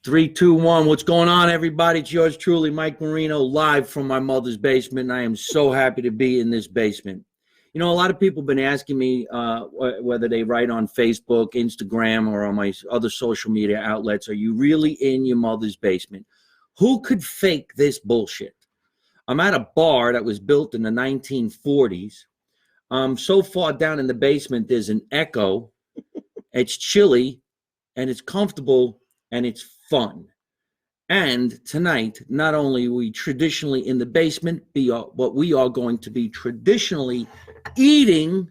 3, 2, 1. What's going on, everybody? It's yours truly, Mike Marino, live from my mother's basement. I am so happy to be in this basement. You know, a lot of people have been asking me whether they write on Facebook, Instagram, or on my other social media outlets, are you really in your mother's basement? Who could fake this bullshit? I'm at a bar that was built in the 1940s. So far down in the basement, there's an echo. It's chilly, and it's comfortable, and it's fun. And tonight, not only are we traditionally in the basement, but we are going to be traditionally eating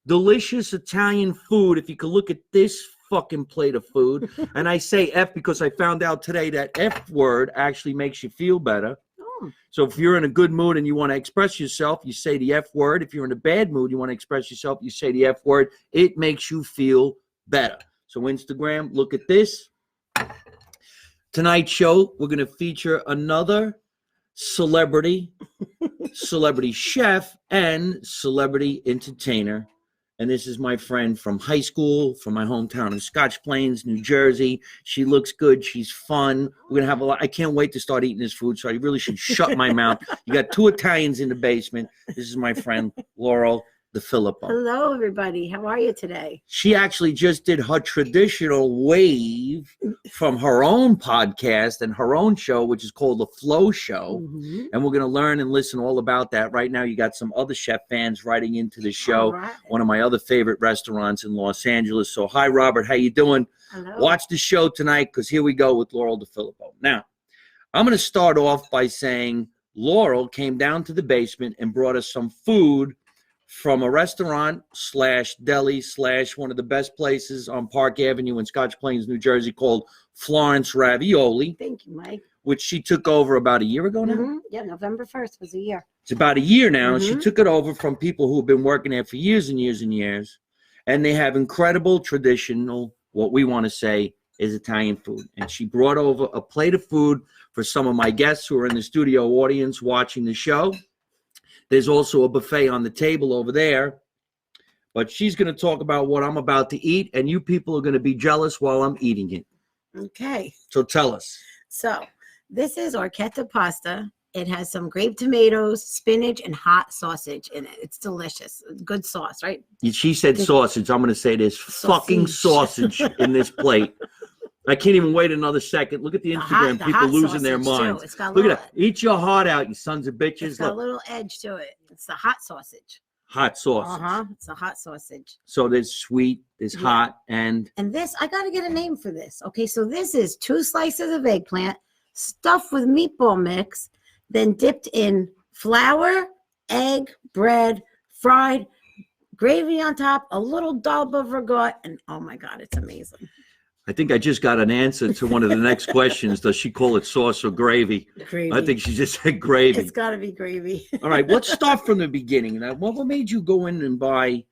delicious Italian food. If you could look at this fucking plate of food. And I say F because I found out today that F word actually makes you feel better. So if you're in a good mood and you want to express yourself, you say the F word. If you're in a bad mood, you want to express yourself, you say the F word. It makes you feel better. So Instagram, look at this. Tonight's show, we're going to feature another celebrity chef, and celebrity entertainer. And this is my friend from high school, from my hometown in Scotch Plains, New Jersey. She looks good. She's fun. We're going to have a lot. I can't wait to start eating this food, so I really should shut my mouth. You got 2 Italians in the basement. This is my friend, Laurel Defilippo. Hello, everybody. How are you today? She actually just did her traditional wave from her own podcast and her own show, which is called The Flow Show. Mm-hmm. And we're going to learn and listen all about that. Right now, you got some other chef fans writing into the show. Right. One of my other favorite restaurants in Los Angeles. So, hi, Robert. How you doing? Hello. Watch the show tonight because here we go with Laurel Defilippo. Now, I'm going to start off by saying Laurel came down to the basement and brought us some food from a restaurant / deli / one of the best places on Park Avenue in Scotch Plains, New Jersey, called Florence Ravioli. Thank you, Mike. Which she took over about a year ago now? Mm-hmm. Yeah, November 1st was a year. It's about a year now. Mm-hmm. She took it over from people who have been working there for years and years and years. And they have incredible traditional, what we want to say is Italian food. And she brought over a plate of food for some of my guests who are in the studio audience watching the show. There's also a buffet on the table over there, but she's going to talk about what I'm about to eat, and you people are going to be jealous while I'm eating it. Okay. So tell us. So this is our Ketchup Pasta. It has some grape tomatoes, spinach, and hot sausage in it. It's delicious. Good sauce, right? She said sausage. I'm going to say there's fucking sausage in this plate. I can't even wait another second. Look at the Instagram. People losing their minds. Look at that. Eat your heart out, you sons of bitches. It's got a little edge to it. It's the hot sausage. Hot sausage. It's a hot sausage. So there's sweet, there's hot, and this, I got to get a name for this. Okay, so this is 2 slices of eggplant stuffed with meatball mix, then dipped in flour, egg, bread, fried, gravy on top, a little dollop of ragout, and oh my God, it's amazing. I think I just got an answer to one of the next questions. Does she call it sauce or gravy? Gravy. I think she just said gravy. It's got to be gravy. All right, let's start from the beginning. Now, what made you go in and buy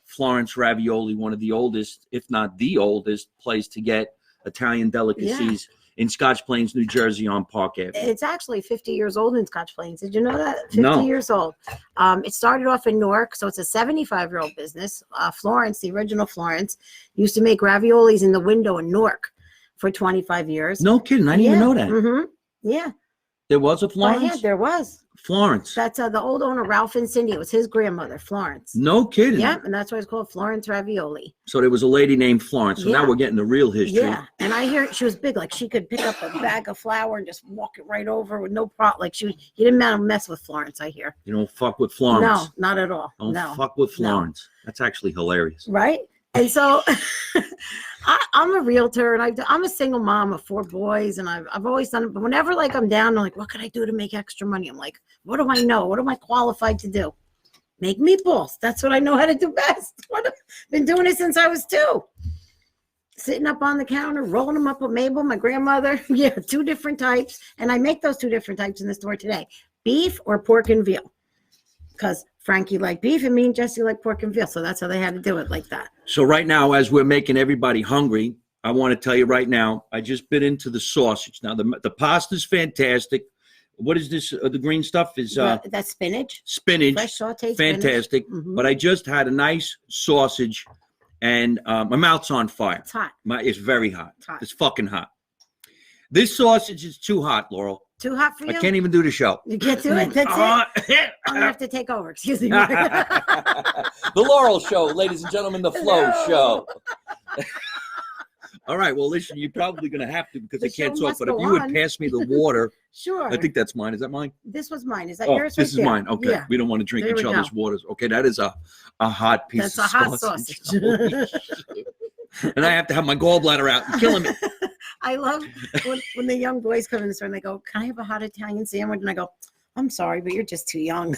Florence Ravioli, one of the oldest, if not the oldest, place to get Italian delicacies in Scotch Plains, New Jersey on Park Avenue? It's actually 50 years old in Scotch Plains. Did you know that? 50 No. years old. It started off in Newark, so it's a 75-year-old business. Florence, the original Florence, used to make raviolis in the window in Newark for 25 years. No kidding. I didn't even know that. Mm-hmm. Yeah. There was a Florence? Yeah, there was. Florence. That's the old owner, Ralph and Cindy. It was his grandmother, Florence. No kidding. Yeah, and that's why it's called Florence Ravioli. So there was a lady named Florence. So now we're getting the real history. Yeah, and I hear she was big. Like she could pick up a bag of flour and just walk it right over with no problem. Like you didn't mess with Florence, I hear. You don't fuck with Florence. No, not at all. Don't fuck with Florence. No. That's actually hilarious. Right? And so I'm a realtor, and I'm a single mom of 4 boys, and I've always done it. But whenever like I'm down, I'm like, what could I do to make extra money? I'm like, what do I know? What am I qualified to do? Make meatballs. That's what I know how to do best. I've been doing it since I was 2. Sitting up on the counter, rolling them up with Mabel, my grandmother. Yeah, 2 different types. And I make those 2 different types in the store today. Beef or pork and veal. Because Frankie liked beef and me and Jesse like pork and veal. So that's how they had to do it like that. So right now, as we're making everybody hungry, I want to tell you right now, I just bit into the sausage. Now, the pasta's fantastic. What is this? The green stuff is that's spinach. Spinach. Fresh sauteed fantastic. Spinach. Mm-hmm. But I just had a nice sausage, and my mouth's on fire. It's hot. It's very hot. It's hot. It's fucking hot. This sausage is too hot, Laurel. Too hot for you? I can't even do the show. You can't do it? That's it? I'm going to have to take over. Excuse me. The Laurel Show, ladies and gentlemen, the Flow Show. All right. Well, listen, you're probably going to have to because The I can't show talk. must But if go you would on. pass me the water, Sure. I think that's mine. Is that mine? This was mine. Is that Oh, yours? this right is there? mine. Okay. Yeah. We don't want to drink There each we other's go. waters. Okay. That is a hot piece That's of a hot sausage. sausage. And I have to have my gallbladder out. You're killing me. I love when the young boys come in the store and they go, "Can I have a hot Italian sandwich?" And I go, "I'm sorry, but you're just too young."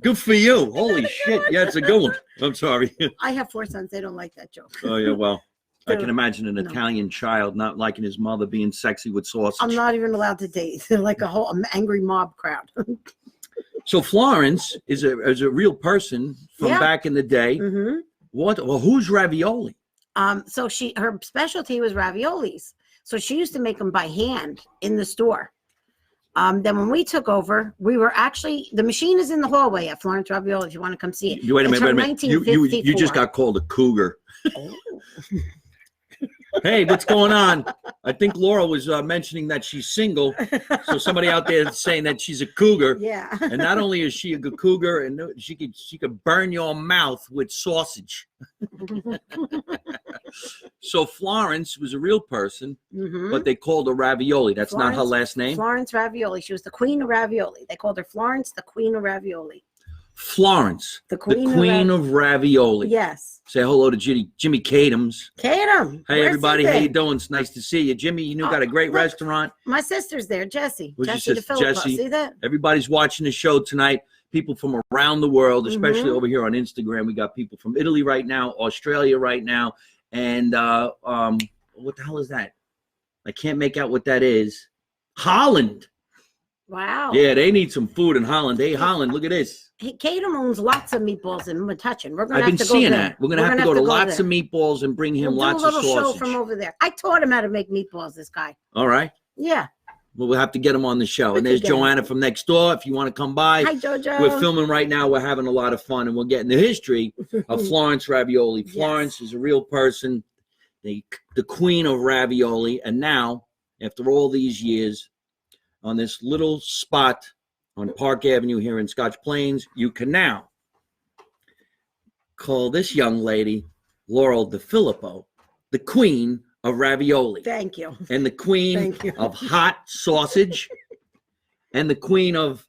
Good for you. Holy shit. Yeah, it's a good one. I'm sorry. I have 4 sons. They don't like that joke. Oh, yeah. Well, I can imagine an No. Italian child not liking his mother being sexy with sausage. I'm not even allowed to date. They're like a whole angry mob crowd. So Florence is a real person from Yeah. back in the day. hmm What? Well, who's Ravioli? So her specialty was raviolis. So she used to make them by hand in the store. Then when we took over, we were actually, the machine is in the hallway at Florence Ravioli if you want to come see it. Wait a It's minute. from You just 1954. got called a cougar. Oh. Hey, what's going on? I think Laura was mentioning that she's single. So somebody out there is saying that she's a cougar. Yeah. And not only is she a good cougar, and she could burn your mouth with sausage. So Florence was a real person, Mhm. but they called her Ravioli. That's not her Florence- last name. Florence Ravioli. She was the queen of ravioli. They called her Florence, the queen of ravioli. Florence, The the queen, queen of ravioli. Yes. Say hello to Jimmy Cadams. Katem. Hey, everybody. How you doing? It's nice to see you. Jimmy, you got a great look. restaurant. My sister's there, Jessie. Who's your Jessie sister? Defilippo. Jessie. See that? Everybody's watching the show tonight. People from around the world, especially Mhm. over here on Instagram. We got people from Italy right now, Australia right now, and what the hell is that? I can't make out what that is. Holland. Wow. Yeah, they need some food in Holland. Hey, Holland, look at this. Hey, Katem owns lots of meatballs in Metuchen. We're gonna I've have been to go seeing there. that. We're gonna have to go to lots there. of meatballs and bring him We'll lots do a of little show sausage. from over there. I taught him how to make meatballs. This guy. All right. Yeah. Well, we'll have to get him on the show. We And could there's get him. Joanna from next door. If you want to come by, Hi, Jojo. we're filming right now. We're having a lot of fun, and we're getting the history of Florence Ravioli. Yes. Florence is a real person, the queen of ravioli. And now, after all these years, on this little spot on Park Avenue here in Scotch Plains, you can now call this young lady Laurel Defilippo the queen of ravioli. Thank you. And the queen Thank you. of hot sausage and the queen of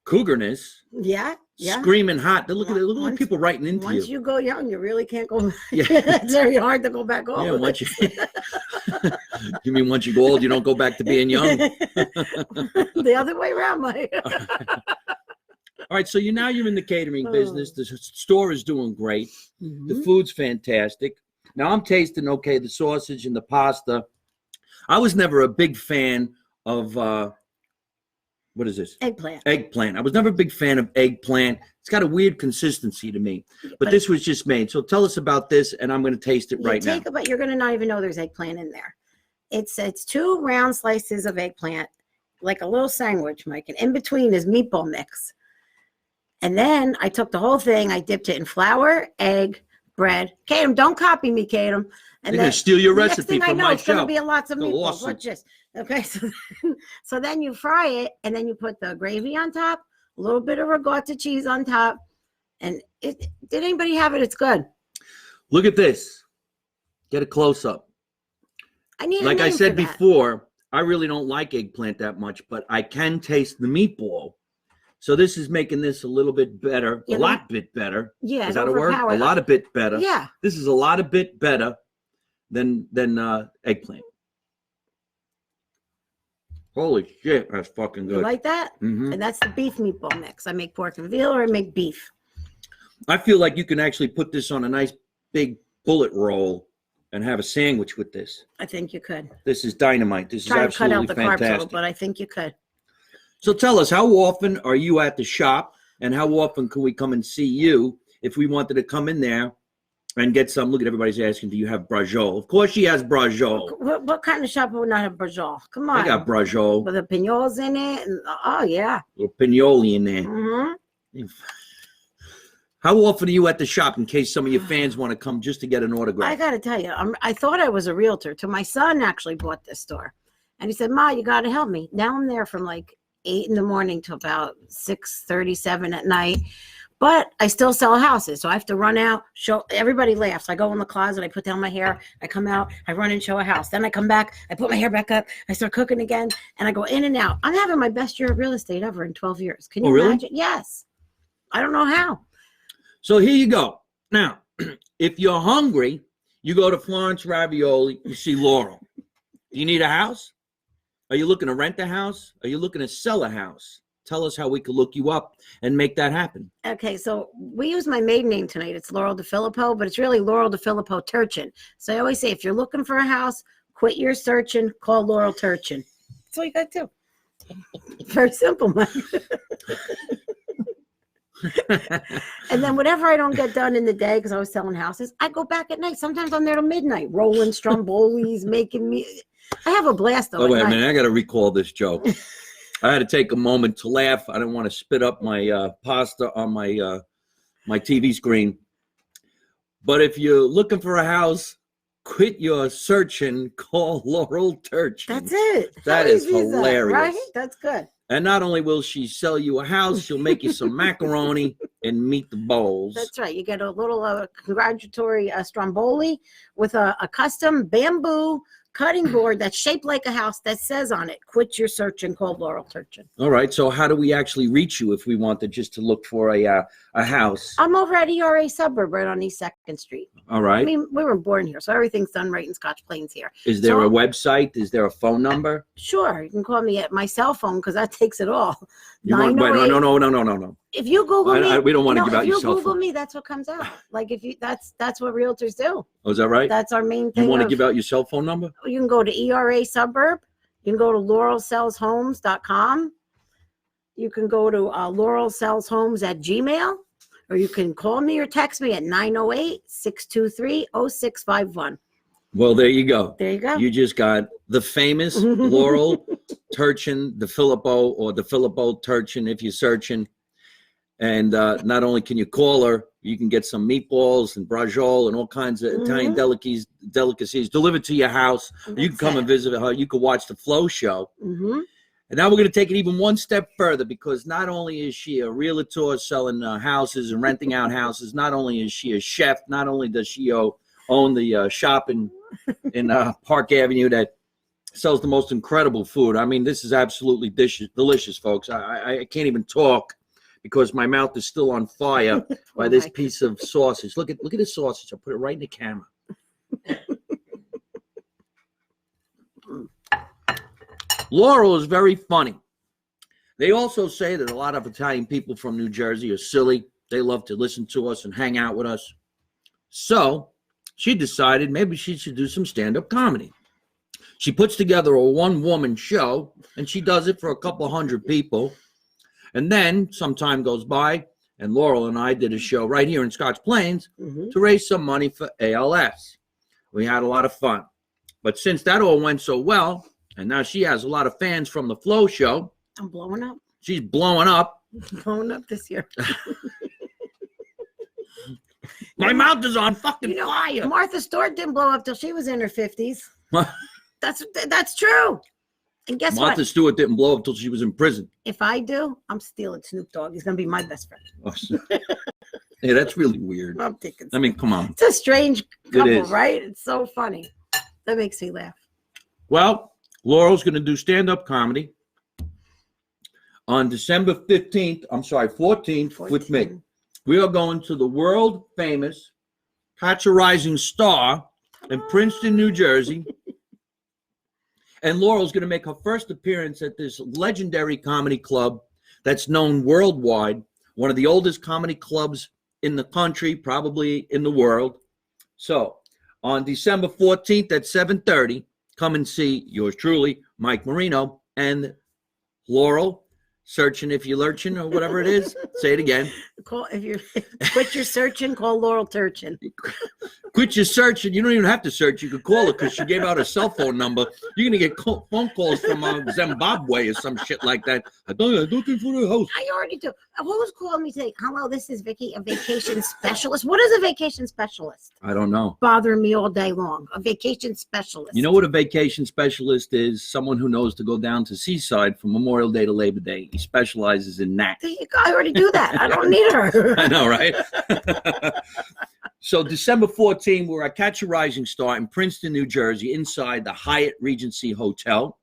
cougarness, Yeah. Yeah. screaming hot. Look at the Once- people writing into Once you. you go young, you really can't go back. Yeah. It's very hard to go back old. Yeah, once you, you mean once you go old, you don't go back to being young? The other way around, Mike. All right, so you're in the catering Oh. business. The store is doing great. The Mhm. food's fantastic. Now I'm tasting the sausage and the pasta. I was never a big fan of what is this? Eggplant. Eggplant. I was never a big fan of eggplant. It's got a weird consistency to me. But this was just made. So tell us about this, and I'm going to taste it right now. But you're going to not even know there's eggplant in there. It's 2 round slices of eggplant, like a little sandwich, Mike, and in between is meatball mix. And then I took the whole thing, I dipped it in flour, egg, bread. Katem, don't copy me, Katem. They're going to steal your the next recipe thing I from know, my it's going show. to be lots of The meatballs. lawsuit. Watch this. Okay, so then you fry it, and then you put the gravy on top, a little bit of ricotta cheese on top, and did anybody have it? It's good. Look at this. Get a close up. I need Like a I name said for that. before, I really don't like eggplant that much, but I can taste the meatball. So this is making this a little bit better, Yeah, a lot bit better. Yeah, Is it that a word? A overpowered- lot of bit better. Yeah. This is a lot of bit better than eggplant. Holy shit, that's fucking You good. like that? Mhm. And that's the beef meatball mix. I make pork and veal, or I make beef. I feel like you can actually put this on a nice big bullet roll and have a sandwich with this. I think you could. This is dynamite. This is Try to cut out absolutely the carbs a little, fantastic. but I think you could. So tell us, how often are you at the shop, and how often can we come and see you if we wanted to come in there and get some? Look at everybody's asking, do you have brajol? Of course she has brajol. What kind of shop would not have brajol? Come on. I got brajol, With the pinoles in it. And, oh, yeah. little pinoli in there. Mm-hmm. How often are you at the shop in case some of your fans want to come just to get an autograph? I got to tell you, I thought I was a realtor till my son actually bought this store. And he said, Ma, you got to help me. Now I'm there from like 8 in the morning to about 6:37 at night. But I still sell houses. So I have to run out, show, everybody laughs. I go in the closet, I put down my hair, I come out, I run and show a house. Then I come back, I put my hair back up, I start cooking again, and I go in and out. I'm having my best year of real estate ever in 12 years. Can you imagine? Yes. I don't know how. So here you go. Now, if you're hungry, you go to Florence Ravioli, you see Laurel. Do you need a house? Are you looking to rent a house? Are you looking to sell a house? Tell us how we could look you up and make that happen. Okay, so we use my maiden name tonight. It's Laurel Defilippo, but it's really Laurel Defilippo Turchin. So I always say, if you're looking for a house, quit your searching, call Laurel Turchin. That's all you got to do. Very simple, Mike. And then whatever I don't get done in the day, because I was selling houses, I go back at night. Sometimes I'm there till midnight, rolling strombolis, making me. I have a blast though. Oh, wait a minute. I got to recall this joke. I had to take a moment to laugh. I didn't want to spit up my pasta on my my TV screen. But if you're looking for a house, quit your searching, call Laurel Turchin. That's it. That is hilarious. Right? That's good. And not only will she sell you a house, she'll make you some macaroni and meatballs. That's right. You get a little congratulatory stromboli with a custom bamboo cutting board that's shaped like a house that says on it, quit your search and call Laurel Turchin. All right. So how do we actually reach you if we wanted just to look for a house? I'm over at ERA Suburb right on East 2nd Street. All right. I mean, we were born here, so everything's done right in Scotch Plains here. Is there a website? Is there a phone number? Sure. You can call me at my cell phone because that takes it all. No. If you Google me, we don't want to give out your cell phone. If you Google me, that's what comes out. Like if you, that's what realtors do. Oh, is that right? That's our main thing. You want to give out your cell phone number? You can go to ERA Suburb. You can go to laurelsellshomes.com. You can go to laurelsellshomes@gmail, or you can call me or text me at 908-623-0651. Well, there you go. There you go. You just got the famous Laurel Turchin Defilippo, or Defilippo Turchin if you're searching. And not only can you call her, you can get some meatballs and braciole and all kinds of Italian delicacies delivered to your house. You can come and visit her. You can watch the Flow show. And now we're going to take it even one step further, because not only is she a realtor selling houses and renting out houses, not only is she a chef, not only does she own the shop in Park Avenue that sells the most incredible food. I mean, this is absolutely delicious, folks. I can't even talk because my mouth is still on fire by this piece of sausage. Look at this sausage. I'll put it right in the camera. Laurel is very funny. They also say that a lot of Italian people from New Jersey are silly. They love to listen to us and hang out with us. So she decided maybe she should do some stand-up comedy. She puts together a one-woman show, and she does it for a couple hundred people. And then some time goes by, and Laurel and I did a show right here in Scotch Plains to raise some money for ALS. We had a lot of fun. But since that all went so well, and now she has a lot of fans from the Flow show. I'm blowing up. She's blowing up. Blowing up this year. My mouth is on fucking fire. Martha Stewart didn't blow up till she was in her 50s. That's true. And guess what? Martha Stewart didn't blow up till she was in prison. If I do, I'm stealing Snoop Dogg. He's going to be my best friend. Yeah, that's really weird. I'm thinking. I mean, come on. It's a strange couple, right? It's so funny. That makes me laugh. Well, Laurel's going to do stand-up comedy on December 14th with me. We are going to the world-famous Catch a Rising Star in Princeton, New Jersey. And Laurel's going to make her first appearance at this legendary comedy club that's known worldwide, one of the oldest comedy clubs in the country, probably in the world. So on December 14th at 7:30, come and see yours truly, Mike Marino, and Laurel, searching if you're lurching or whatever it is. Say it again. Quit your searching, call Laurel Turchin. Quit your searching. You don't even have to search. You could call her because she gave out her cell phone number. You're going to get phone calls from Zimbabwe or some shit like that. I'm looking for the house. I already do. Who's calling me today? Hello, this is Vicky, a vacation specialist. What is a vacation specialist? I don't know. Bothering me all day long. A vacation specialist. You know what a vacation specialist is? Someone who knows to go down to Seaside from Memorial Day to Labor Day. He specializes in that. There you go. I already do that. I don't need her. I know, right? So December 14, we're at Catch a Rising Star in Princeton, New Jersey, inside the Hyatt Regency Hotel.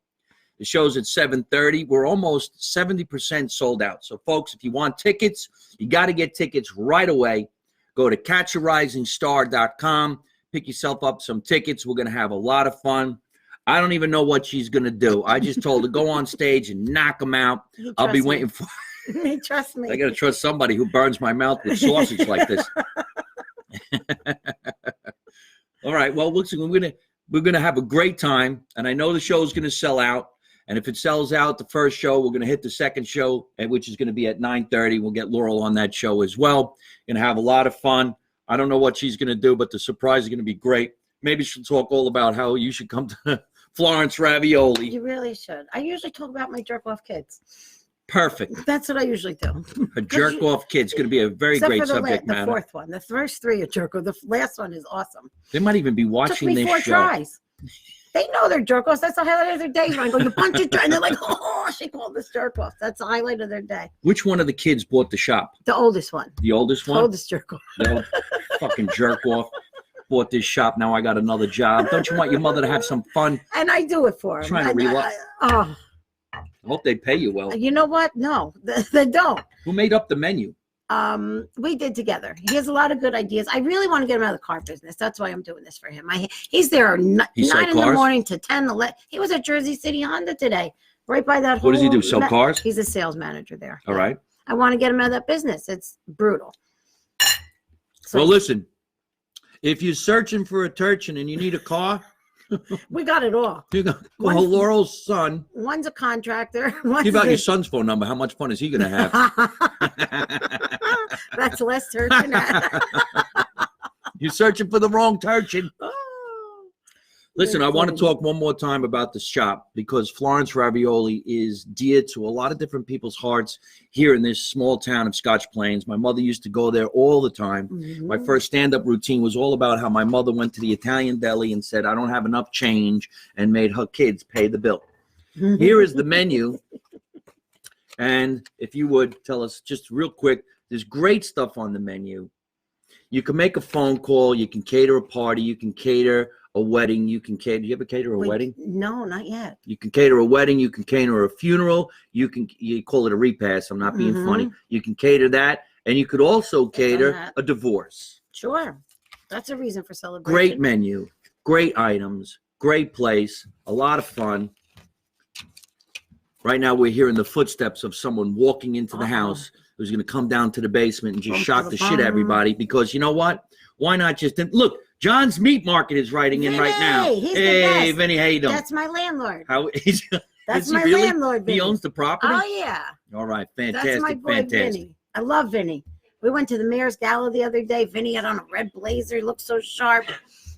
The show's at 7:30. We're almost 70% sold out. So, folks, if you want tickets, you got to get tickets right away. Go to catcharisingstar.com. Pick yourself up some tickets. We're going to have a lot of fun. I don't even know what she's going to do. I just told her, go on stage and knock them out. I'll be waiting for Trust me. I got to trust somebody who burns my mouth with sausage like this. All right. Well, listen, we're gonna have a great time, and I know the show's going to sell out. And if it sells out the first show, we're going to hit the second show, which is going to be at 9:30. We'll get Laurel on that show as well. Going to have a lot of fun. I don't know what she's going to do, but the surprise is going to be great. Maybe she'll talk all about how you should come to Florence Ravioli. You really should. I usually talk about my jerk-off kids. Perfect. That's what I usually do. A jerk-off kid's going to be a very Except great for subject the matter. fourth one. The first three are jerk-off. The last one is awesome. They might even be watching Took me this 4 show. tries. They know they're jerk-offs. That's the highlight of their day. When I go, you punch it, and they're like, oh, she called this jerk-off. That's the highlight of their day. Which one of the kids bought the shop? The oldest one. The oldest one? Oldest jerk-off. No, fucking jerk-off. Bought this shop. Now I got another job. Don't you want your mother to have some fun? And I do it for them. Trying to realize. Oh, I hope they pay you well. you know what? No, they don't. Who made up the menu? We did together. He has a lot of good ideas. I really want to get him out of the car business. That's why I'm doing this for him. He's there 9 in the morning to 10, 11. He was at Jersey City Honda today, right by that. What does he do? Sell cars? He's a sales manager there. All right. I want to get him out of that business. It's brutal. So Well, listen, if you're searching for a Turchin and you need a car, we got it all. you go call Laurel's son. One's a contractor. Give out your son's phone number. How much fun is he going to have? That's less Turchin. You're searching for the wrong Turchin. Oh, Listen, I that's want to funny. talk one more time about the shop because Florence Ravioli is dear to a lot of different people's hearts here in this small town of Scotch Plains. My mother used to go there all the time. Mhm. My first stand-up routine was all about how my mother went to the Italian deli and said, I don't have enough change, and made her kids pay the bill. Here is the menu. And if you would tell us just real quick, there's great stuff on the menu. You can make a phone call. You can cater a party. You can cater a wedding. You can cater. Do you ever cater a wedding? No, not yet. You can cater a wedding. You can cater a funeral. You call it a repast. I'm not being Mhm. funny. You can cater that. And you could also cater that. a divorce. Sure. That's a reason for celebration. Great menu, great items, great place, a lot of fun. Right now, we're hearing the footsteps of someone walking into the Uh-oh. house who's going to come down to the basement and just Bum, shock bum, the shit out of bum. everybody. Because you know what? Why not just look? John's Meat Market is writing in right now. Vinny, he's the Hey, best. Vinny, how you doing? That's my landlord. How is That's is he my really? landlord, He Vinny. owns the property. Oh, yeah. All right, That's my fantastic, boy, fantastic. Vinny. I love Vinny. We went to the mayor's gala the other day. Vinny had on a red blazer. He looked so sharp.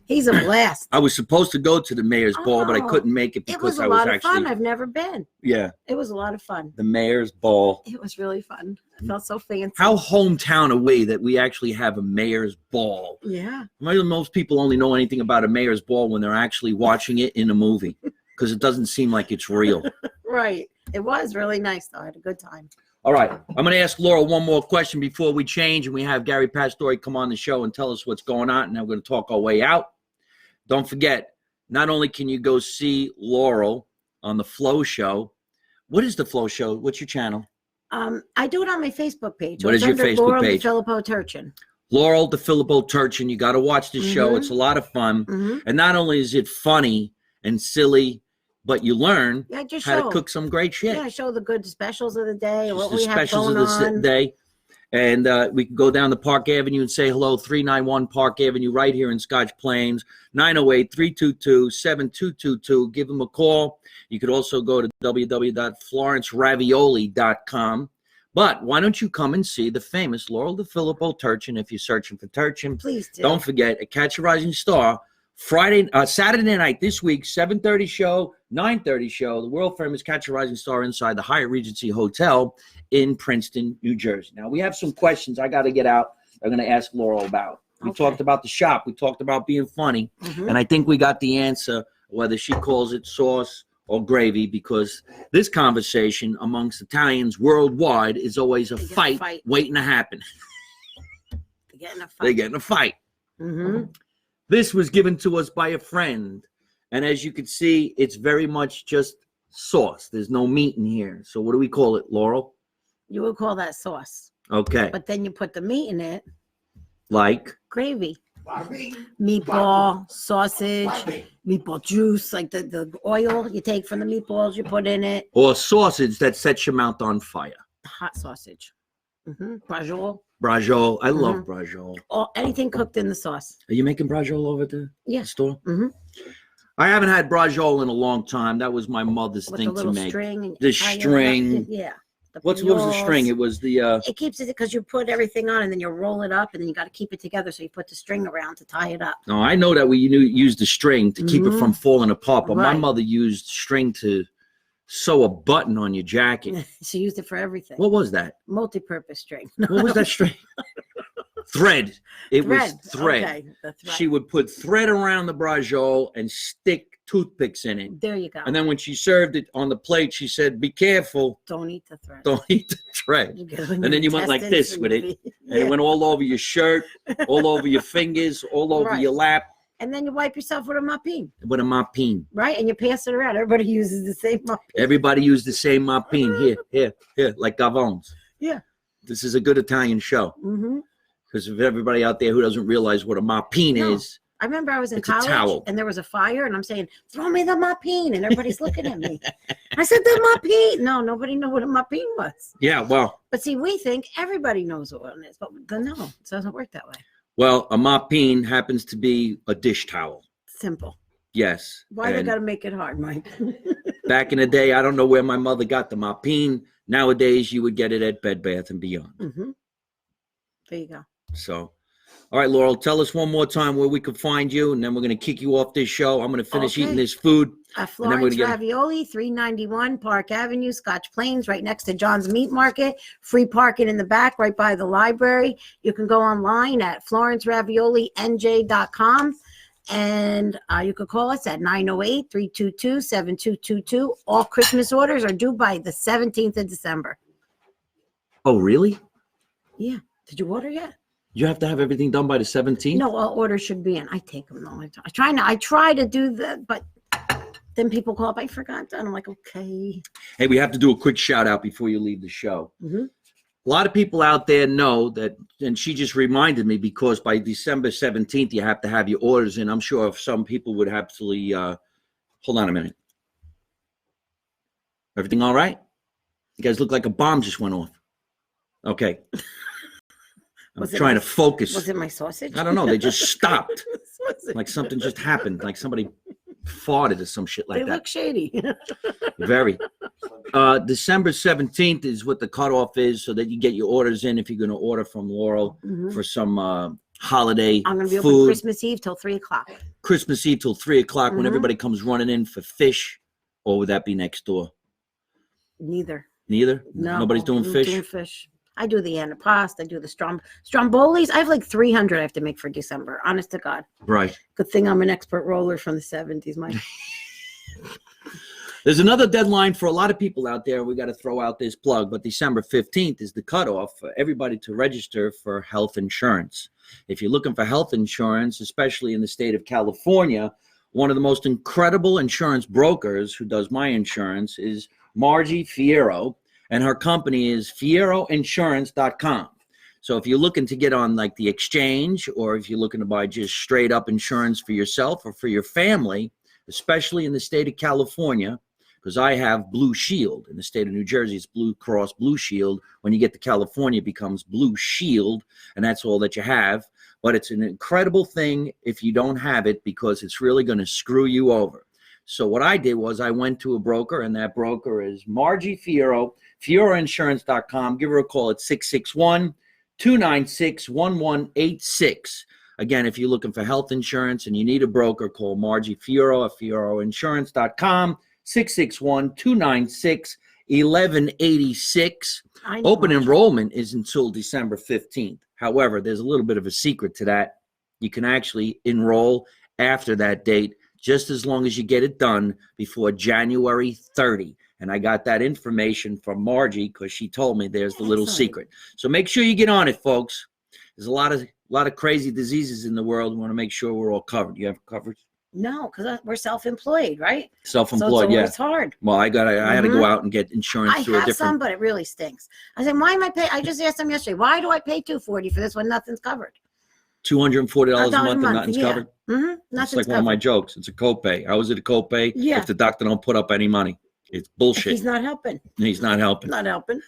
He's a blast. I was supposed to go to the mayor's ball, but I Oh, couldn't make it It was because a I was lot of actually fun. I've never been. yeah, It was a lot of fun. the mayor's ball. It was really fun. I felt so fancy. How hometown away that we actually have a mayor's ball. Yeah. Most people only know anything about a mayor's ball when they're actually watching it in a movie because it doesn't seem like it's real. Right. It was really nice, though. I had a good time. All right. I'm going to ask Laurel one more question before we change, and we have Gary Pastore come on the show and tell us what's going on, and then we're going to talk our way out. Don't forget, not only can you go see Laurel on the Flow Show. What is the Flow Show? What's your channel? I do it on my Facebook page. What is your Facebook Laurel page? Defilippo Turchin. Laurel Defilippo Turchin. You got to watch this show. Mhm. It's a lot of fun. Mm-hmm. And not only is it funny and silly, but you learn Yeah, just how show. to cook some great shit. Yeah, I show the good specials of the day, what the we have specials going of the on. day. And we can go down to Park Avenue and say hello, 391 Park Avenue, right here in Scotch Plains, 908-322-7222. Give them a call. You could also go to www.florenceravioli.com. But why don't you come and see the famous Laurel Defilippo Turchin if you're searching for Turchin? Please do. Don't forget, at Catch a Rising Star, Saturday night this week, 7:30 show, 9:30 show. The world famous Catch a Rising Star inside the Hyatt Regency Hotel in Princeton, New Jersey. Now we have some questions I got to get out. I'm going to ask Laurel about. We talked about the shop. We talked about being funny, and I think we got the answer. Whether she calls it sauce or gravy, because this conversation amongst Italians worldwide is always a fight waiting to happen. They get in a fight. This was given to us by a friend, and as you can see, it's very much just sauce. There's no meat in here. So what do we call it, Laurel? You would call that sauce. Okay. But then you put the meat in it. Like? Gravy. Meatball, sausage, meatball juice, like the oil you take from the meatballs, you put in it. Or sausage that sets your mouth on fire. Hot sausage. Braciole. Braciole. I love braciole. Or anything cooked in the sauce. Are you making braciole over at the store? I haven't had braciole in a long time. That was my mother's thing to make. The string. Yeah. What was the string? It was the... It keeps it because you put everything on and then you roll it up and then you got to keep it together. So you put the string around to tie it up. No, I know that we used the string to keep it from falling apart. But my mother used string to sew a button on your jacket. She used it for everything. What was that? Multi-purpose string. What was that string? Thread. It was thread. Okay, the thread. She would put thread around the braciole and stick toothpicks in it. There you go. And then when she served it on the plate, she said, "Be careful. Don't eat the thread. Don't eat the thread." And then you went like this with it. And it went all over your shirt, all over your fingers, all over your lap. And then you wipe yourself with a mopine. With a mopine. Right? And you pass it around. Everybody uses the same mopine. Everybody used the same mopine. Here, like Gavon's. Yeah. This is a good Italian show. Because of everybody out there who doesn't realize what a mopine is. I remember I was in college and there was a fire and I'm saying, "Throw me the mopine," and everybody's looking at me. I said, "The mopine." No, nobody knew what a mopine was. Yeah, well. But see, we think everybody knows what one is, but no, it doesn't work that way. Well, a mopine happens to be a dish towel. Simple. Yes. Why do you got to make it hard, Mike? Back in the day, I don't know where my mother got the mopine. Nowadays, you would get it at Bed Bath & Beyond. There you go. So, all right, Laurel, tell us one more time where we can find you, and then we're going to kick you off this show. I'm going to finish eating this food. Florence Ravioli, 391 Park Avenue, Scotch Plains, right next to John's Meat Market. Free parking in the back, right by the library. You can go online at FlorenceRavioliNJ.com. And you could call us at 908-322-7222. All Christmas orders are due by the 17th of December. Oh, really? Yeah. Did you order yet? You have to have everything done by the 17th? No, all orders should be in. I take them all the time. I try to do that, but then people call up, "I forgot." And I'm like, okay. Hey, we have to do a quick shout out before you leave the show. A lot of people out there know that, and she just reminded me, because by December 17th, you have to have your orders in. I'm sure some people would absolutely, hold on a minute. Everything all right? You guys look like a bomb just went off. Okay. I'm trying to focus. Was it my sausage? I don't know. They just stopped. Like something just happened. Like somebody farted or some shit like that. They look shady. Very. December 17th is what the cutoff is, so that you get your orders in if you're going to order from Laurel for some holiday I'm going to be food. open Christmas Eve till 3 o'clock. Christmas Eve till 3 o'clock when everybody comes running in for fish, or would that be next door? Neither. Neither? No. Nobody's doing fish? Doing fish. I do the antipasto. I do the strombolis. I have like 300 I have to make for December. Honest to God. Right. Good thing I'm an expert roller from the 70s, Mike. There's another deadline for a lot of people out there. We got to throw out this plug, but December 15th is the cutoff for everybody to register for health insurance. If you're looking for health insurance, especially in the state of California, one of the most incredible insurance brokers who does my insurance is Margie Fierro. And her company is fierroinsurance.com. So if you're looking to get on like the exchange, or if you're looking to buy just straight up insurance for yourself or for your family, especially in the state of California, because I have Blue Shield. In the state of New Jersey, it's Blue Cross Blue Shield. When you get to California, it becomes Blue Shield, and that's all that you have. But it's an incredible thing if you don't have it, because it's really going to screw you over. So what I did was I went to a broker, and that broker is Margie Fierro, fierroinsurance.com. Give her a call at 661-296-1186. Again, if you're looking for health insurance and you need a broker, call Margie Fioro at FioroInsurance.com, 661-296-1186. Open enrollment is until December 15th. However, there's a little bit of a secret to that. You can actually enroll after that date, just as long as you get it done before January 30. And I got that information from Margie because she told me there's the little secret. So make sure you get on it, folks. There's a lot of crazy diseases in the world. We want to make sure we're all covered. You have coverage? No, because we're self-employed, right? Self-employed, so yeah. It's hard. Well, I had to go out and get insurance I through a have different. some, but it really stinks. I said, why am I paying? I just asked them yesterday, why do I pay $240 for this when nothing's covered? $240 a month and nothing's yeah. covered. Nothing's It's like covered. one of my jokes. It's a copay. How is it a copay if the doctor don't put up any money? It's bullshit. He's not helping. He's not helping. Not helping.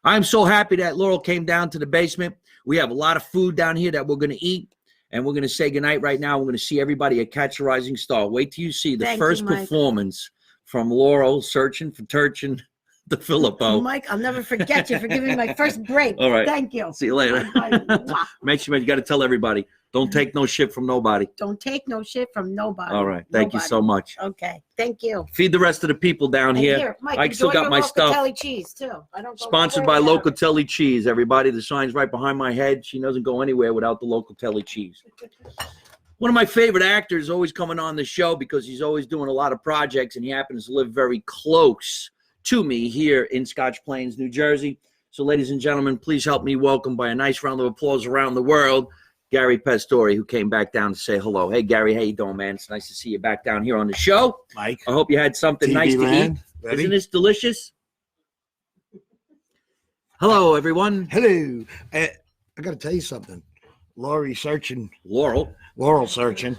I'm so happy that Laurel came down to the basement. We have a lot of food down here that we're going to eat, and we're going to say goodnight right now. We're going to see everybody at Catch a Rising Star. Wait till you see the first performance from Laurel searching for Turchin Defilippo. Mike, I'll never forget you for giving me my first break. All right. Thank you. See you later. Make sure you got to tell everybody. Don't take no shit from nobody. Don't take no shit from nobody. All right. Thank you so much. Okay. Thank you. Feed the rest of the people down here. Mike, I still got my stuff. Locatelli cheese too. I don't go Sponsored by Locatelli Cheese. Everybody, the sign's right behind my head. She doesn't go anywhere without the Locatelli cheese. One of my favorite actors always coming on the show because he's always doing a lot of projects, and he happens to live very close to me here in Scotch Plains, New Jersey. So, ladies and gentlemen, please help me welcome by a nice round of applause around the world, Gary Pastore, who came back down to say hello. Hey, Gary, how you doing, man? It's nice to see you back down here on the show. Mike. I hope you had something TV nice land. to eat. Ready? Isn't this delicious? Hello, everyone. Hello. I got to tell you something. Laurel searching. Laurel searching.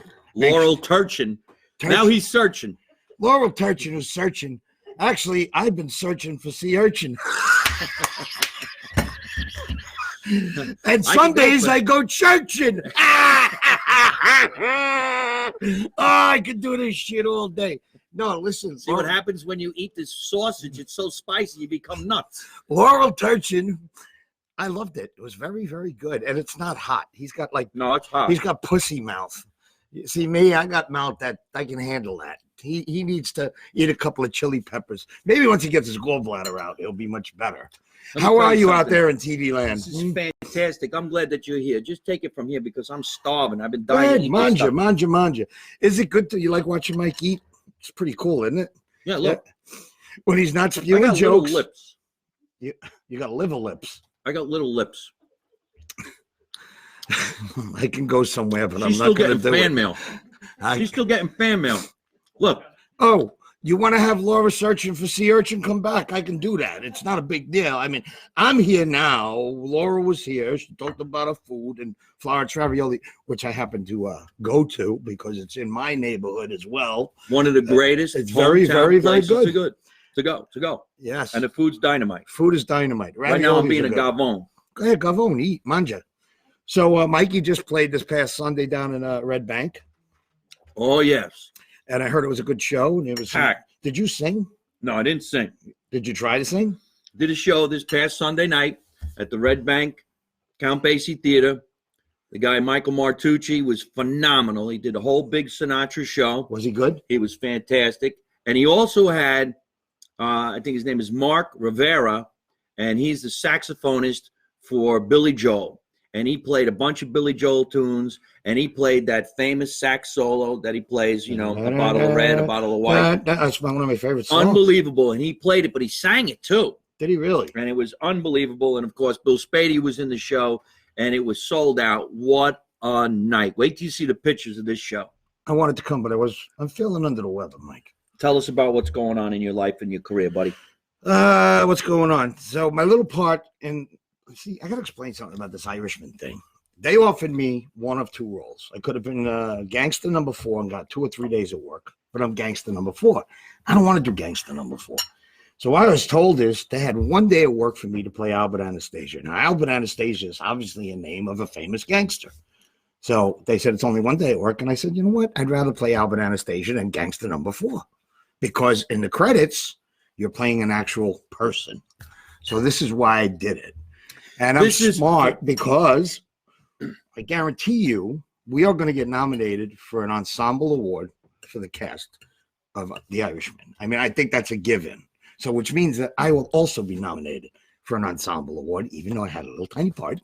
Turchin. Now he's searching. Laurel Turchin is searching. Actually, I've been searching for sea urchin. And Sundays I go churching. I could do this shit all day. No, listen. See what happens when you eat this sausage? It's so spicy, you become nuts. Laurel Turchin, I loved it. It was very, very good. And it's not hot. He's got No, it's hot. He's got pussy mouth. You see me, I got mouth that I can handle that. He needs to eat a couple of chili peppers. Maybe once he gets his gallbladder out, it'll be much better. How are you out there in TV land? This is fantastic. I'm glad that you're here. Just take it from here because I'm starving. I've been dying. Manja. Is it good? You like watching Mike eat? It's pretty cool, isn't it? Yeah, look. When he's not spewing I got jokes. Little lips. You got liver lips. I got little lips. I can go somewhere, but She's I'm not still going to getting do fan it. mail. She's still getting fan mail. Look. Oh, you want to have Laura searching for sea urchin come back? I can do that. It's not a big deal. I mean, I'm here now. Laura was here. She talked about her food and Florence Ravioli, which I happen to go to because it's in my neighborhood as well. One of the greatest. It's very, very, very good. To go. Yes. And the food's dynamite. Food is dynamite. Right now I'm being a gavone. Go ahead, gavone, eat, manja. So Mikey just played this past Sunday down in Red Bank. Oh, yes. And I heard it was a good show. And it was packed. Did you sing? No, I didn't sing. Did you try to sing? Did a show this past Sunday night at the Red Bank Count Basie Theater. The guy, Michael Martucci, was phenomenal. He did a whole big Sinatra show. Was he good? He was fantastic. And he also had, I think his name is Mark Rivera, and he's the saxophonist for Billy Joel. And he played a bunch of Billy Joel tunes, and he played that famous sax solo that he plays, you know, a bottle of red, a bottle of white. That's one of my favorite songs. Unbelievable. And he played it, but he sang it too. Did he really? And it was unbelievable. And, of course, Bill Spady was in the show, and it was sold out. What a night. Wait till you see the pictures of this show. I wanted to come, but I'm feeling under the weather, Mike. Tell us about what's going on in your life and your career, buddy. What's going on? So my little part in... See, I got to explain something about this Irishman thing. They offered me one of two roles. I could have been gangster number 4 and got 2 or 3 days of work, but I'm gangster number 4. I don't want to do gangster number 4. So what I was told is they had 1 day of work for me to play Albert Anastasia. Now, Albert Anastasia is obviously a name of a famous gangster. So they said it's only 1 day of work. And I said, you know what? I'd rather play Albert Anastasia than gangster number 4 because in the credits, you're playing an actual person. So this is why I did it. And I'm smart because I guarantee you, we are going to get nominated for an ensemble award for the cast of The Irishman. I mean, I think that's a given. So, which means that I will also be nominated for an ensemble award, even though I had a little tiny part.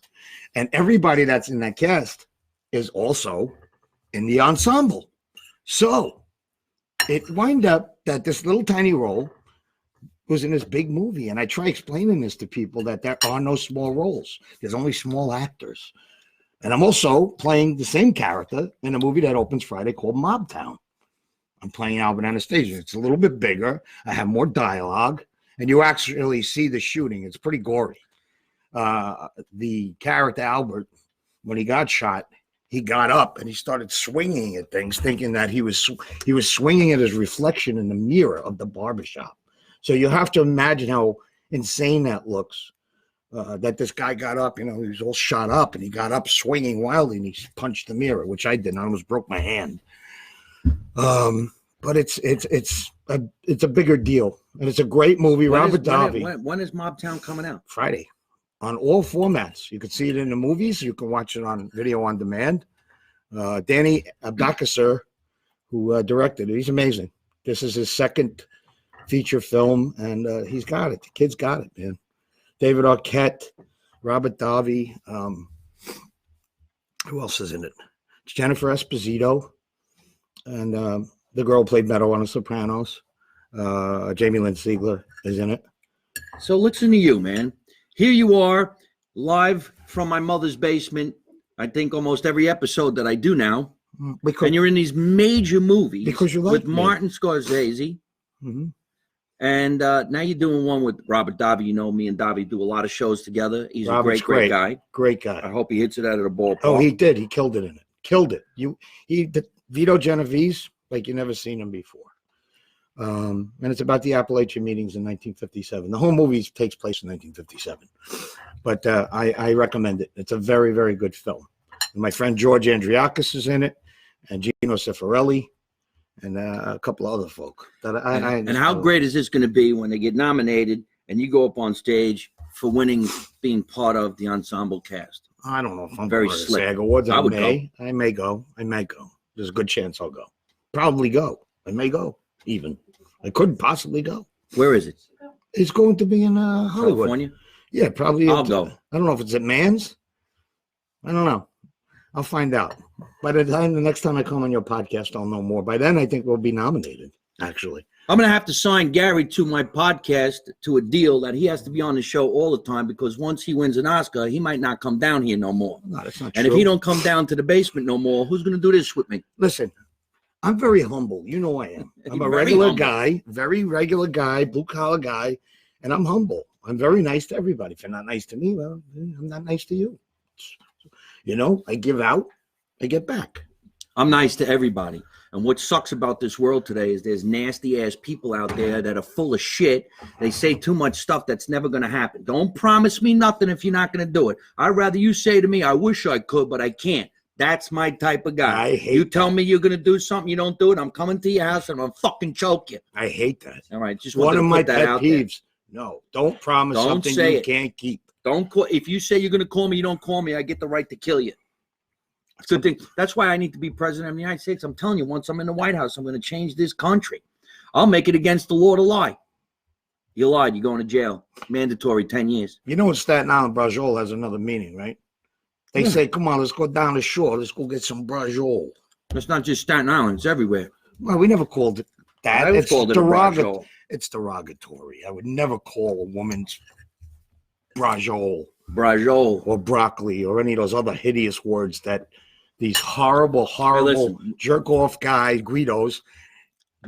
And everybody that's in that cast is also in the ensemble. So it wind up that this little tiny role was in this big movie. And I try explaining this to people that there are no small roles. There's only small actors. And I'm also playing the same character in a movie that opens Friday called Mobtown. I'm playing Albert Anastasia. It's a little bit bigger. I have more dialogue. And you actually see the shooting. It's pretty gory. The character Albert, when he got shot, he got up and he started swinging at things, thinking that he was swinging at his reflection in the mirror of the barbershop. So you have to imagine how insane that looks. That this guy got up, he was all shot up, and he got up swinging wildly, and he punched the mirror, which I did. I almost broke my hand. But it's a bigger deal, and it's a great movie. Robert Davi. When is Mobtown coming out? Friday, on all formats. You can see it in the movies. You can watch it on video on demand. Danny Abdakasser, who directed it, he's amazing. This is his second feature film, and he's got it. The kid's got it, man. David Arquette, Robert Davi. Who else is in it? It's Jennifer Esposito, and the girl played Meadow on The Sopranos. Jamie Lynn Sigler is in it. So listen to you, man. Here you are, live from my mother's basement. I think almost every episode that I do now. And you're in these major movies because you like with Martin Scorsese. Mm-hmm. And now you're doing one with Robert Davi. You know, me and Davi do a lot of shows together. He's Robert's a great guy. Great guy. I hope he hits it out of the ballpark. Oh, he did. He killed it in it. Killed it. Vito Genovese, like you never seen him before. And it's about the Appalachian meetings in 1957. The whole movie takes place in 1957. But I recommend it. It's a very, very good film. And my friend George Andriakis is in it, and Gino Cifarelli, and a couple other folk. And how great is this going to be when they get nominated and you go up on stage for winning, being part of the ensemble cast? I don't know if I'm very going to slick. SAG Awards. I may go. There's a good chance I'll go. Probably go. I may go even. I could possibly go. Where is it? It's going to be in Hollywood. California? Yeah, probably. I'll go. I don't know if it's at Mann's. I don't know. I'll find out. By the next time I come on your podcast, I'll know more. By then, I think we'll be nominated, actually. I'm going to have to sign Gary to my podcast to a deal that he has to be on the show all the time, because once he wins an Oscar, he might not come down here no more. No, that's not and true. if he don't come down to the basement no more, who's going to do this with me? Listen, I'm very humble. You know I am. I'm a Very regular humble. guy, very regular guy, blue-collar guy, and I'm humble. I'm very nice to everybody. If you're not nice to me, well, I'm not nice to you. I give out, I get back. I'm nice to everybody. And what sucks about this world today is there's nasty ass people out there that are full of shit. They say too much stuff that's never going to happen. Don't promise me nothing if you're not going to do it. I'd rather you say to me, I wish I could, but I can't. That's my type of guy. You tell me you're going to do something, you don't do it, I'm coming to your house and I'm going to fucking choke you. I hate that. All right. Just one of my pet peeves. No, don't promise something you can't keep. Don't call. If you say you're going to call me, you don't call me, I get the right to kill you. It's a good thing. That's why I need to be president of the United States. I'm telling you, once I'm in the White House, I'm going to change this country. I'll make it against the law to lie. You lied, you're going to jail. Mandatory 10 years. You know, in Staten Island, brajol has another meaning, right? They say, come on, let's go down the shore. Let's go get some brajol. It's not just Staten Island. It's everywhere. Well, we never called it that. I called it a brajol. It's derogatory. I would never call a woman's brajol. Brajol. Or broccoli or any of those other hideous words that these horrible jerk-off guys, Guidos,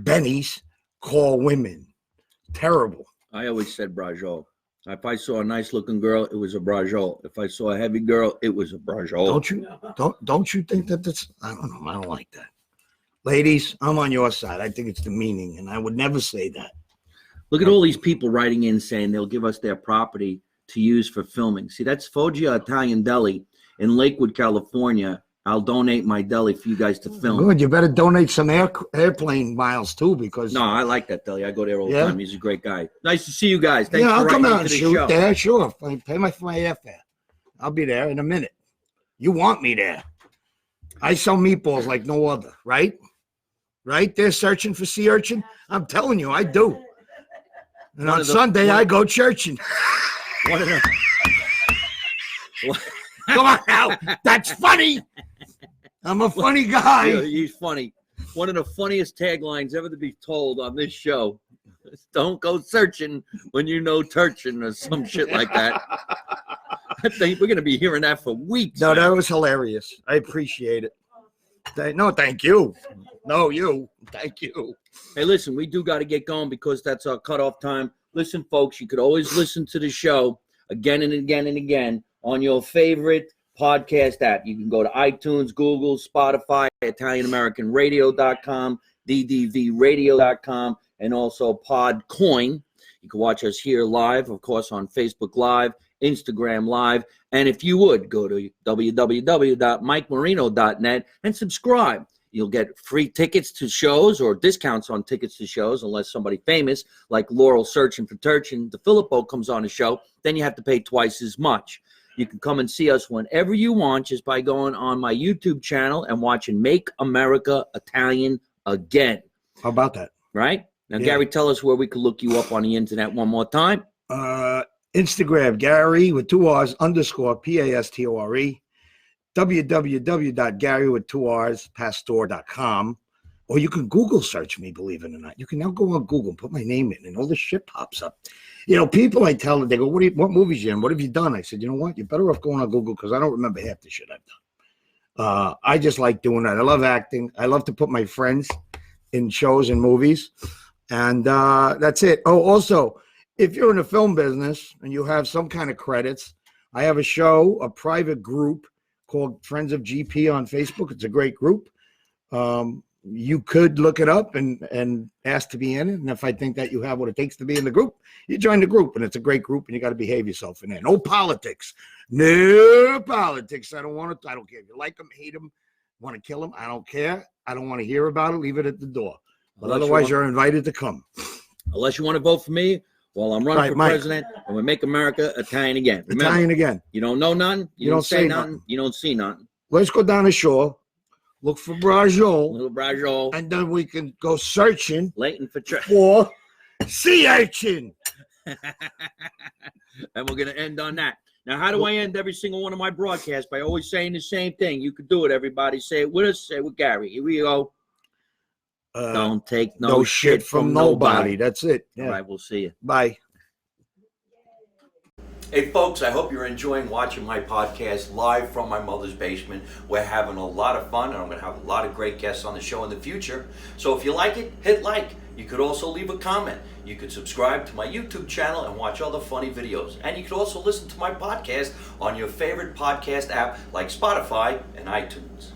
Bennies, call women. Terrible. I always said brajol. If I saw a nice-looking girl, it was a brajol. If I saw a heavy girl, it was a brajol. Don't you think that that's... I don't know. I don't like that. Ladies, I'm on your side. I think it's the meaning, and I would never say that. Look at all these people writing in saying they'll give us their property to use for filming. See, that's Foggia Italian Deli in Lakewood, California. I'll donate my deli for you guys to film. Good. You better donate some airplane miles too, because no, I like that deli. I go there all the time. He's a great guy. Nice to see you guys. Thanks I'll for come writing out and into the shoot show. there. Sure, pay my airfare. I'll be there in a minute. You want me there. I sell meatballs like no other, right? Right? They're searching for sea urchin. I'm telling you, I do. And on Sunday, I go churching. One of the, Come on now. That's funny. I'm a funny guy. Yeah, he's funny. One of the funniest taglines ever to be told on this show. Don't go searching when you know Turchin or some shit like that. I think we're going to be hearing that for weeks. No, that was hilarious. I appreciate it. No, thank you. No, you. Thank you. Hey, listen, we do got to get going because that's our cutoff time. Listen, folks, you could always listen to the show again and again and again on your favorite podcast app. You can go to iTunes, Google, Spotify, ItalianAmericanRadio.com, DDVRadio.com, and also Podcoin. You can watch us here live, of course, on Facebook Live, Instagram Live. And if you would, go to www.mikemarino.net and subscribe. You'll get free tickets to shows or discounts on tickets to shows unless somebody famous like Laurel searching for Turchin Defilippo comes on the show. Then you have to pay twice as much. You can come and see us whenever you want just by going on my YouTube channel and watching Make America Italian Again. How about that? Right? Now, Yeah. Gary, tell us where we can look you up on the internet one more time. Instagram, Gary with 2 R's _PASTORE. www.Gary with 2 R's Pastor.com. Or you can Google search me, believe it or not. You can now go on Google and put my name in and all this shit pops up. You know, people I tell them, they go, what movies you in? What have you done? I said, you know what? You're better off going on Google because I don't remember half the shit I've done. I just like doing that. I love acting. I love to put my friends in shows and movies. And that's it. Oh, also, if you're in the film business and you have some kind of credits, I have a show, a private group called Friends of GP on Facebook. It's a great group. You could look it up and ask to be in it. And if I think that you have what it takes to be in the group, you join the group. And it's a great group and you got to behave yourself in there. No politics. No politics. I don't care if you like them, hate them, want to kill them. I don't care. I don't want to hear about it. Leave it at the door. But otherwise, you're invited to come. Unless you want to vote for me, well, I'm running for Mike. president, and we make America Italian again. Remember, Italian again. you don't know nothing, you don't say nothing, you don't see nothing. Let's go down the shore, look for Brajol, Little Brajol, and then we can go searching Leighton for sea urchin. and we're going to end on that. Now, how do I end every single one of my broadcasts? By always saying the same thing. You could do it, everybody. Say it with us. Say it with Gary. Here we go. Don't take no shit from nobody. That's it. Yeah. All right, we'll see you. Bye. Hey, folks, I hope you're enjoying watching my podcast live from my mother's basement. We're having a lot of fun, and I'm going to have a lot of great guests on the show in the future. So if you like it, hit like. You could also leave a comment. You could subscribe to my YouTube channel and watch other funny videos. And you could also listen to my podcast on your favorite podcast app like Spotify and iTunes.